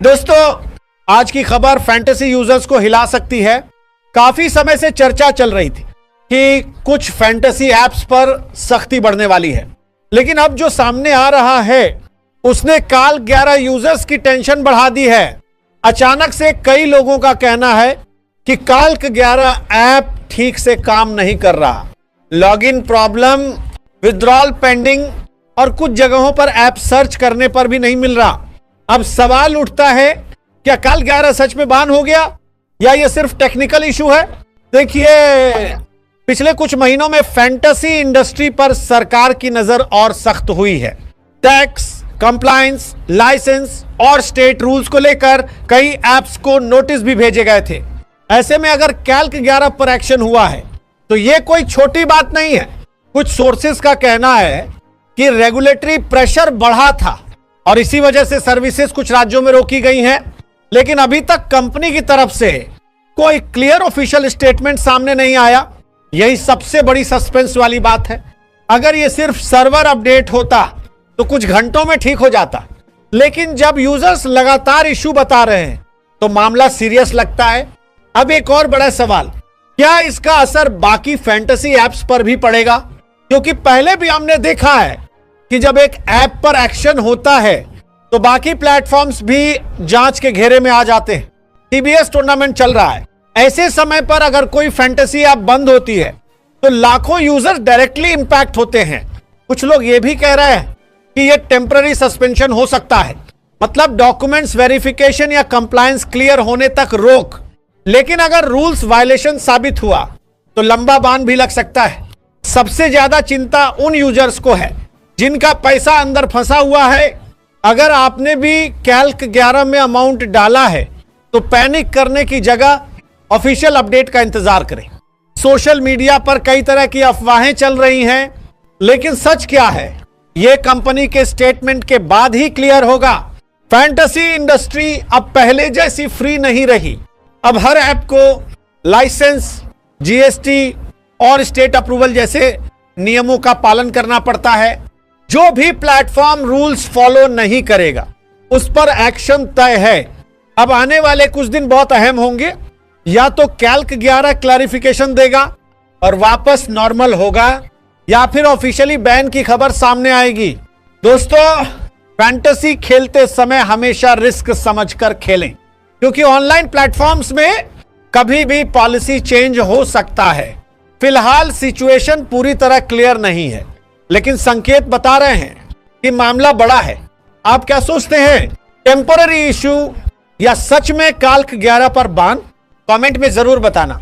दोस्तों, आज की खबर फैंटेसी यूजर्स को हिला सकती है। काफी समय से चर्चा चल रही थी कि कुछ फैंटेसी एप्स पर सख्ती बढ़ने वाली है, लेकिन अब जो सामने आ रहा है उसने काल 11 यूजर्स की टेंशन बढ़ा दी है। अचानक से कई लोगों का कहना है कि काल्क 11 ऐप ठीक से काम नहीं कर रहा, लॉगिन प्रॉब्लम, विड्रॉल पेंडिंग और कुछ जगहों पर ऐप सर्च करने पर भी नहीं मिल रहा। अब सवाल उठता है, क्या काल्क 11 सच में बैन हो गया या यह सिर्फ टेक्निकल इशू है? देखिए, पिछले कुछ महीनों में फैंटेसी इंडस्ट्री पर सरकार की नजर और सख्त हुई है। टैक्स, कंप्लायंस, लाइसेंस और स्टेट रूल्स को लेकर कई एप्स को नोटिस भी भेजे गए थे। ऐसे में अगर काल्क 11 पर एक्शन हुआ है तो यह कोई छोटी बात नहीं है। कुछ सोर्सेस का कहना है कि रेगुलेटरी प्रेशर बढ़ा था और इसी वजह से सर्विसेज कुछ राज्यों में रोकी गई हैं, लेकिन अभी तक कंपनी की तरफ से कोई क्लियर ऑफिशियल स्टेटमेंट सामने नहीं आया। यही सबसे बड़ी सस्पेंस वाली बात है। अगर यह सिर्फ सर्वर अपडेट होता तो कुछ घंटों में ठीक हो जाता, लेकिन जब यूजर्स लगातार इशू बता रहे हैं तो मामला सीरियस लगता है। अब एक और बड़ा सवाल, क्या इसका असर बाकी फैंटेसी एप्स पर भी पड़ेगा? क्योंकि पहले भी हमने देखा है कि जब एक ऐप पर एक्शन होता है तो बाकी प्लेटफॉर्म्स भी जांच के घेरे में आ जाते हैं। टीबीएस टूर्नामेंट चल रहा है, ऐसे समय पर अगर कोई फैंटेसी ऐप बंद होती है तो लाखों यूजर्स डायरेक्टली इंपैक्ट होते हैं। कुछ लोग ये भी कह रहे हैं कि यह टेम्पररी सस्पेंशन हो सकता है, मतलब डॉक्यूमेंट्स वेरिफिकेशन या कंप्लायंस क्लियर होने तक रोक। लेकिन अगर रूल्स वायलेशन साबित हुआ तो लंबा बैन भी लग सकता है। सबसे ज्यादा चिंता उन यूजर्स को है जिनका पैसा अंदर फंसा हुआ है। अगर आपने भी काल्क 11 में अमाउंट डाला है तो पैनिक करने की जगह ऑफिशियल अपडेट का इंतजार करें। सोशल मीडिया पर कई तरह की अफवाहें चल रही हैं, लेकिन सच क्या है यह कंपनी के स्टेटमेंट के बाद ही क्लियर होगा। फैंटेसी इंडस्ट्री अब पहले जैसी फ्री नहीं रही। अब हर ऐप को लाइसेंस, जीएसटी और स्टेट अप्रूवल जैसे नियमों का पालन करना पड़ता है। जो भी प्लेटफॉर्म रूल्स फॉलो नहीं करेगा उस पर एक्शन तय है। अब आने वाले कुछ दिन बहुत अहम होंगे। या तो काल्क 11 क्लैरिफिकेशन देगा और वापस नॉर्मल होगा, या फिर ऑफिशियली बैन की खबर सामने आएगी। दोस्तों, फैंटेसी खेलते समय हमेशा रिस्क समझकर खेलें, क्योंकि ऑनलाइन प्लेटफॉर्म्स में कभी भी पॉलिसी चेंज हो सकता है। फिलहाल सिचुएशन पूरी तरह क्लियर नहीं है, लेकिन संकेत बता रहे हैं कि मामला बड़ा है। आप क्या सोचते हैं, टेम्पररी इशू या सच में काल्क 11 पर बैन? कमेंट में जरूर बताना।